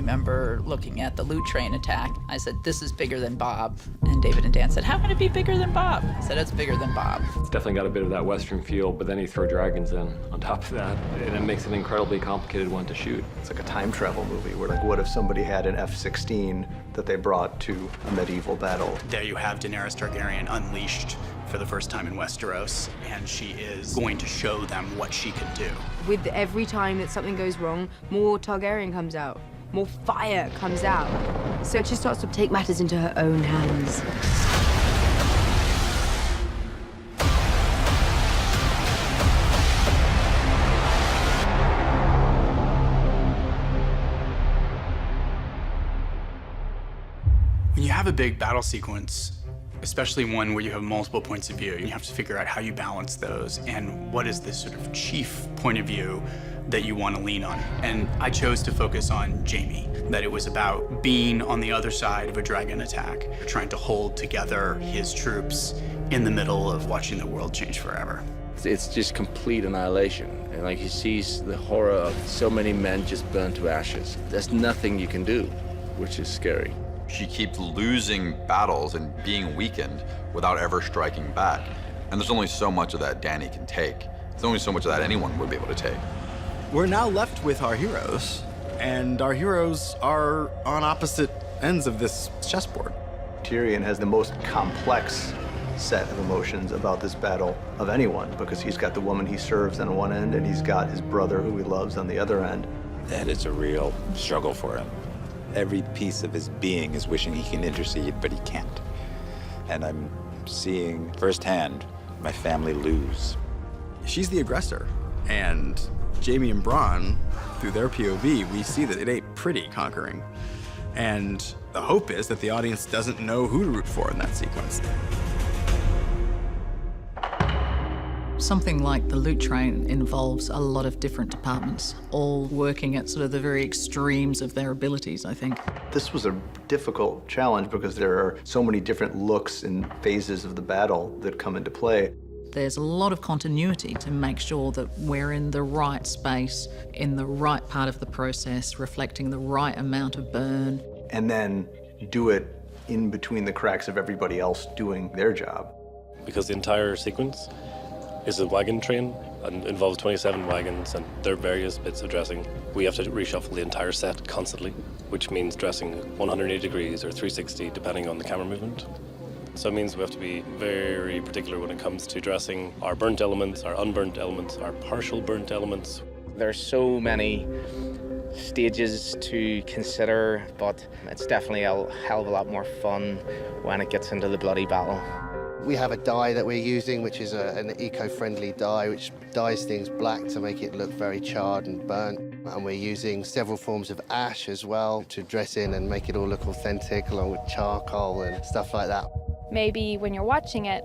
remember looking at the loot train attack. I said, this is bigger than Bob. And David and Dan said, how can it be bigger than Bob? I said, it's bigger than Bob. It's definitely got a bit of that Western feel, but then you throw dragons in on top of that, and it makes an incredibly complicated one to shoot. It's like a time travel movie where, like, what if somebody had an F-16 that they brought to a medieval battle? There you have Daenerys Targaryen unleashed for the first time in Westeros, and she is going to show them what she can do. With every time that something goes wrong, more Targaryen comes out, more fire comes out. So she starts to take matters into her own hands. When you have a big battle sequence, especially one where you have multiple points of view, you have to figure out how you balance those and what is the sort of chief point of view that you want to lean on. And I chose to focus on Jaime, that it was about being on the other side of a dragon attack, trying to hold together his troops in the middle of watching the world change forever. It's just complete annihilation. And like he sees the horror of so many men just burned to ashes. There's nothing you can do, which is scary. She keeps losing battles and being weakened without ever striking back. And there's only so much of that Dany can take. There's only so much of that anyone would be able to take. We're now left with our heroes, and our heroes are on opposite ends of this chessboard. Tyrion has the most complex set of emotions about this battle of anyone, because he's got the woman he serves on one end, and he's got his brother who he loves on the other end. That is a real struggle for him. Every piece of his being is wishing he can intercede, but he can't. And I'm seeing firsthand my family lose. She's the aggressor, and Jaime and Bronn, through their POV, we see that it ain't pretty conquering. And the hope is that the audience doesn't know who to root for in that sequence. Something like the loot train involves a lot of different departments, all working at sort of the very extremes of their abilities, I think. This was a difficult challenge because there are so many different looks and phases of the battle that come into play. There's a lot of continuity to make sure that we're in the right space, in the right part of the process, reflecting the right amount of burn. And then do it in between the cracks of everybody else doing their job. Because the entire sequence is a wagon train and involves 27 wagons and their various bits of dressing. We have to reshuffle the entire set constantly, which means dressing 180 degrees or 360 depending on the camera movement. So it means we have to be very particular when it comes to dressing our burnt elements, our unburnt elements, our partial burnt elements. There's so many stages to consider, but it's definitely a hell of a lot more fun when it gets into the bloody battle. We have a dye that we're using, which is an eco-friendly dye, which dyes things black to make it look very charred and burnt. And we're using several forms of ash as well to dress in and make it all look authentic, along with charcoal and stuff like that. Maybe when you're watching it,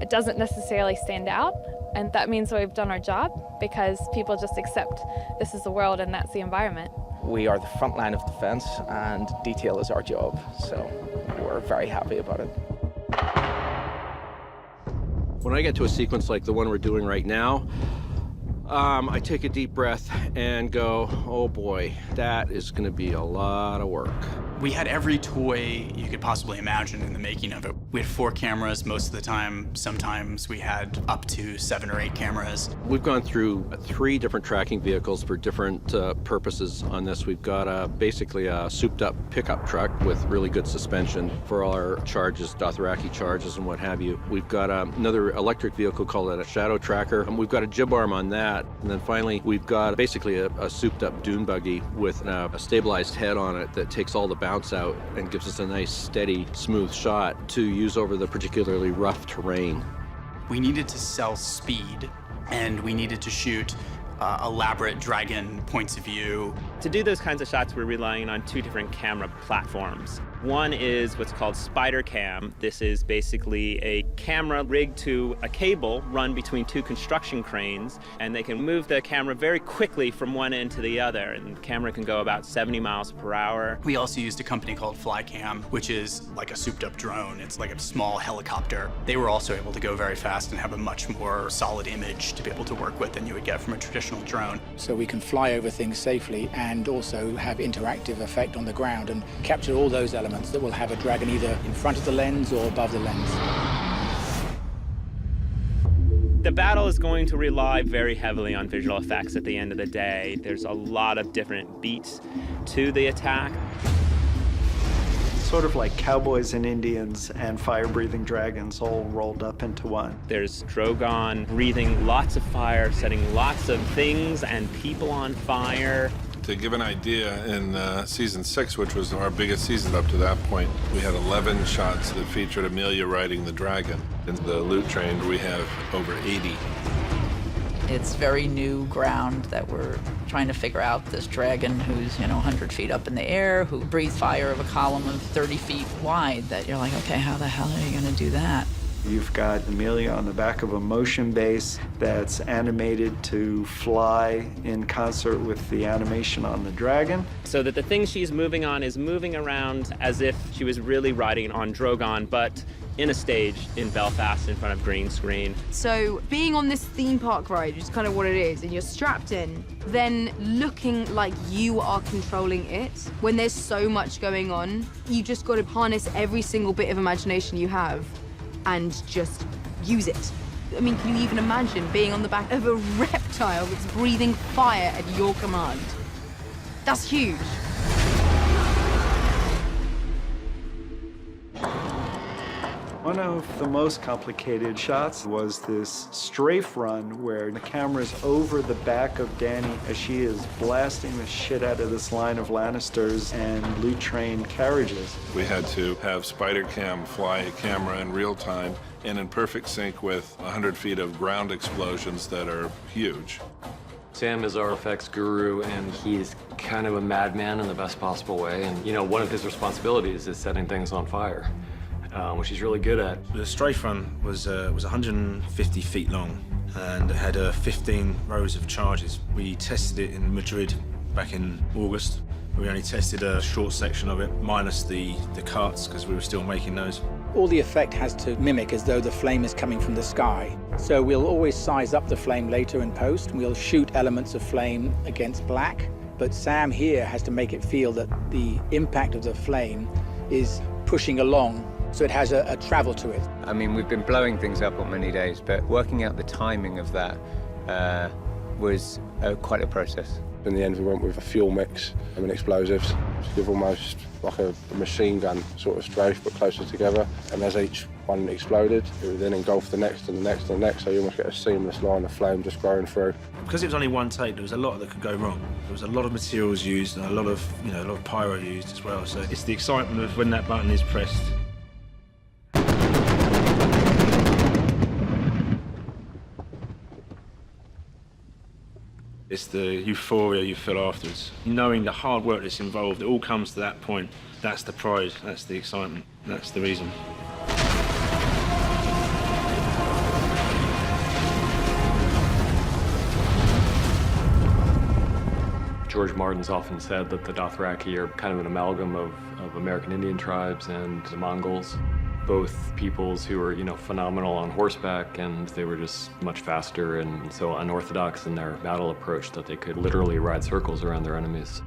it doesn't necessarily stand out, and that means we've done our job because people just accept this is the world and that's the environment. We are the front line of defense, and detail is our job, so we're very happy about it. When I get to a sequence like the one we're doing right now, I take a deep breath and go, oh boy, that is going to be a lot of work. We had every toy you could possibly imagine in the making of it. We had 4 cameras most of the time. Sometimes we had up to 7 or 8 cameras. We've gone through 3 different tracking vehicles for different purposes on this. We've got basically a souped-up pickup truck with really good suspension for all our charges, Dothraki charges and what have you. We've got another electric vehicle called a shadow tracker, and we've got a jib arm on that. And then finally, we've got basically a souped-up dune buggy with a stabilized head on it that takes all the bounce out and gives us a nice, steady, smooth shot to use over the particularly rough terrain. We needed to sell speed, and we needed to shoot elaborate dragon points of view. To do those kinds of shots, we're relying on 2 different camera platforms. One is what's called spider cam. This is basically a camera rigged to a cable run between 2 construction cranes, and they can move the camera very quickly from one end to the other, and the camera can go about 70 miles per hour. We also used a company called Flycam, which is like a souped-up drone. It's like a small helicopter. They were also able to go very fast and have a much more solid image to be able to work with than you would get from a traditional drone. So we can fly over things safely and and also have interactive effect on the ground and capture all those elements that will have a dragon either in front of the lens or above the lens. The battle is going to rely very heavily on visual effects at the end of the day. There's a lot of different beats to the attack. Sort of like cowboys and Indians and fire-breathing dragons all rolled up into one. There's Drogon breathing lots of fire, setting lots of things and people on fire. To give an idea, in season 6, which was our biggest season up to that point, we had 11 shots that featured Amelia riding the dragon. In the loot train, we have over 80. It's very new ground that we're trying to figure out. This dragon who's, 100 feet up in the air, who breathes fire of a column of 30 feet wide, that you're like, okay, how the hell are you gonna do that? You've got Amelia on the back of a motion base that's animated to fly in concert with the animation on the dragon. So that the thing she's moving on is moving around as if she was really riding on Drogon, but in a stage in Belfast in front of green screen. So being on this theme park ride, which is kind of what it is, and you're strapped in, then looking like you are controlling it, when there's so much going on, you just got to harness every single bit of imagination you have and just use it. I mean, can you even imagine being on the back of a reptile that's breathing fire at your command? That's huge. One of the most complicated shots was this strafe run where the camera's over the back of Dany as she is blasting the shit out of this line of Lannisters and loot train carriages. We had to have Spider Cam fly a camera in real time and in perfect sync with 100 feet of ground explosions that are huge. Sam is our effects guru, and he's kind of a madman in the best possible way. And, one of his responsibilities is setting things on fire. Which he's really good at. The strafe run was 150 feet long and it had 15 rows of charges. We tested it in Madrid back in August. We only tested a short section of it, minus the cuts, because we were still making those. All the effect has to mimic as though the flame is coming from the sky. So we'll always size up the flame later in post. We'll shoot elements of flame against black, but Sam here has to make it feel that the impact of the flame is pushing along, so it has a travel to it. I mean, we've been blowing things up on many days, but working out the timing of that was quite a process. In the end, we went with a fuel mix and explosives to give almost like a machine gun sort of strafe, but closer together. And as each one exploded, it would then engulf the next and the next and the next, so you almost get a seamless line of flame just growing through. Because it was only one take, there was a lot that could go wrong. There was a lot of materials used and a lot of pyro used as well. So it's the excitement of when that button is pressed. It's the euphoria you feel afterwards. Knowing the hard work that's involved, it all comes to that point. That's the prize, that's the excitement, that's the reason. George Martin's often said that the Dothraki are kind of an amalgam of American Indian tribes and the Mongols. Both peoples who were, phenomenal on horseback, and they were just much faster and so unorthodox in their battle approach that they could literally ride circles around their enemies.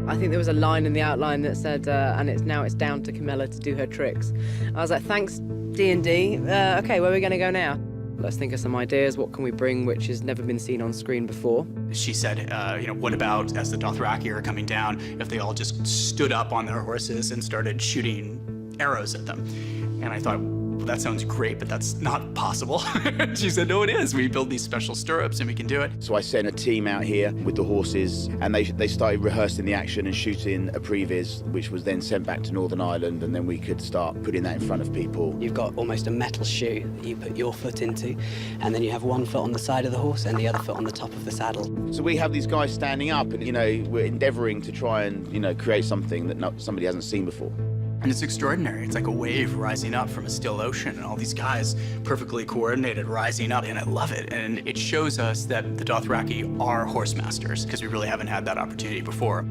I think there was a line in the outline that said, and now it's down to Camilla to do her tricks. I was like, thanks, D&D. Okay, where are we going to go now? Let's think of some ideas. What can we bring which has never been seen on screen before? She said, what about as the Dothraki are coming down, if they all just stood up on their horses and started shooting arrows at them? And I thought, well, that sounds great, but that's not possible. She said, no, it is. We build these special stirrups and we can do it. So I sent a team out here with the horses, and they started rehearsing the action and shooting a previs, which was then sent back to Northern Ireland, and then we could start putting that in front of people. You've got almost a metal shoe that you put your foot into, and then you have one foot on the side of the horse and the other foot on the top of the saddle. So we have these guys standing up, and we're endeavoring to try and create something that somebody hasn't seen before. And it's extraordinary. It's like a wave rising up from a still ocean, and all these guys perfectly coordinated rising up, and I love it. And it shows us that the Dothraki are horse masters, because we really haven't had that opportunity before.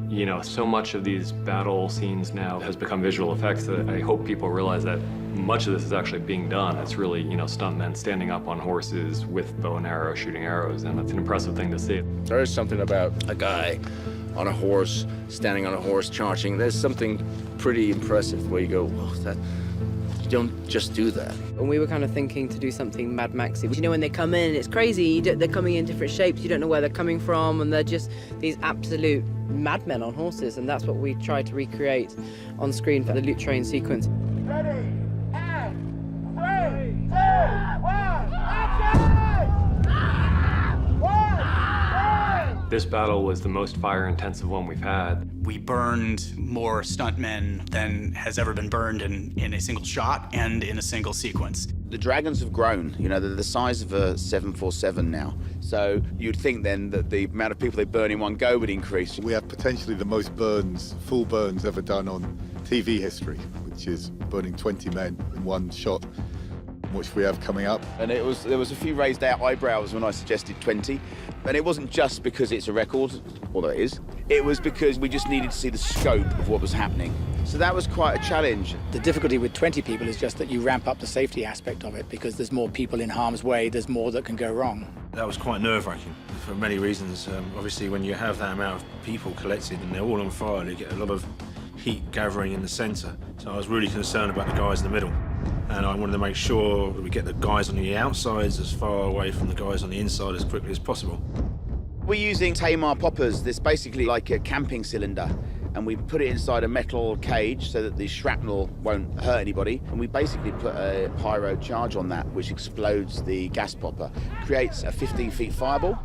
So much of these battle scenes now has become visual effects that I hope people realize that much of this is actually being done. It's really, stuntmen standing up on horses with bow and arrow, shooting arrows, and it's an impressive thing to see. There is something about a guy on a horse, standing on a horse, charging. There's something pretty impressive where you go, whoa, you don't just do that. And we were kind of thinking to do something Mad Maxy. When they come in, it's crazy. They're coming in different shapes. You don't know where they're coming from, and they're just these absolute madmen on horses. And that's what we tried to recreate on screen for the loot train sequence. Ready, and 3, 2, 1, action! This battle was the most fire-intensive one we've had. We burned more stuntmen than has ever been burned in a single shot and in a single sequence. The dragons have grown. They're the size of a 747 now. So you'd think then that the amount of people they burn in one go would increase. We have potentially the most burns, full burns ever done on TV history, which is burning 20 men in one shot, which we have coming up. And there was a few raised eyebrows when I suggested 20. And it wasn't just because it's a record, although it is. It was because we just needed to see the scope of what was happening. So that was quite a challenge. The difficulty with 20 people is just that you ramp up the safety aspect of it because there's more people in harm's way, there's more that can go wrong. That was quite nerve-wracking for many reasons. Obviously, when you have that amount of people collected and they're all on fire, you get a lot of heat gathering in the center. So I was really concerned about the guys in the middle. And I wanted to make sure that we get the guys on the outsides as far away from the guys on the inside as quickly as possible. We're using Tamar poppers. This basically like a camping cylinder. And we put it inside a metal cage so that the shrapnel won't hurt anybody. And we basically put a pyro charge on that, which explodes the gas popper, creates a 15-foot fireball.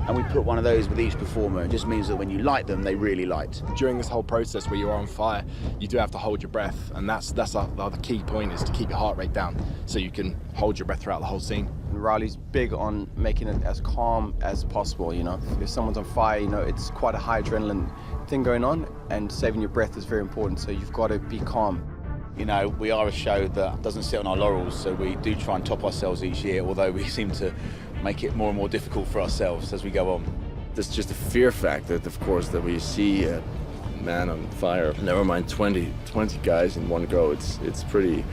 And we put one of those with each performer. It just means that when you light them, they really light. During this whole process where you're on fire, you do have to hold your breath, and that's the key point, is to keep your heart rate down so you can hold your breath throughout the whole scene. Riley's big on making it as calm as possible, If someone's on fire, it's quite a high adrenaline thing going on, and saving your breath is very important, so you've got to be calm. We are a show that doesn't sit on our laurels, so we do try and top ourselves each year, although we seem to make it more and more difficult for ourselves as we go on. There's just a fear factor, of course, that we see a man on fire. Never mind 20 guys in one go. It's scary.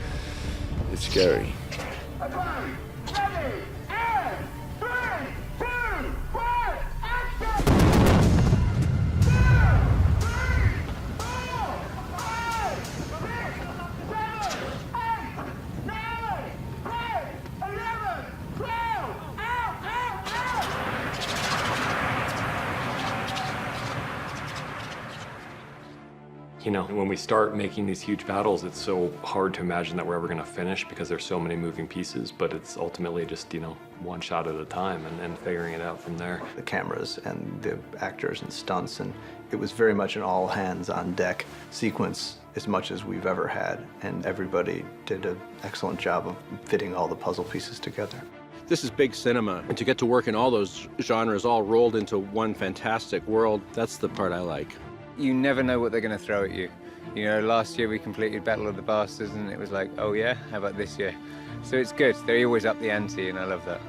When we start making these huge battles, it's so hard to imagine that we're ever going to finish because there's so many moving pieces, but it's ultimately just, one shot at a time and figuring it out from there. The cameras and the actors and stunts, and it was very much an all hands on deck sequence as much as we've ever had, and everybody did an excellent job of fitting all the puzzle pieces together. This is big cinema, and to get to work in all those genres all rolled into one fantastic world, that's the part I like. You never know what they're going to throw at you. Last year we completed Battle of the Bastards and it was like, oh yeah, how about this year? So it's good. They're always up the ante and I love that.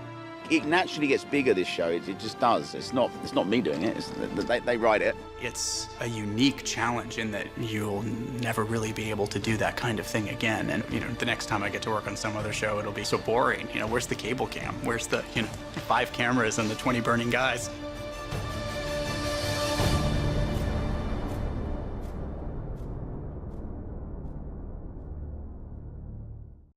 It naturally gets bigger, this show. It just does. It's not me doing it. They write it. It's a unique challenge in that you'll never really be able to do that kind of thing again. And, the next time I get to work on some other show, it'll be so boring. Where's the cable cam? Where's the, 5 cameras and the 20 burning guys?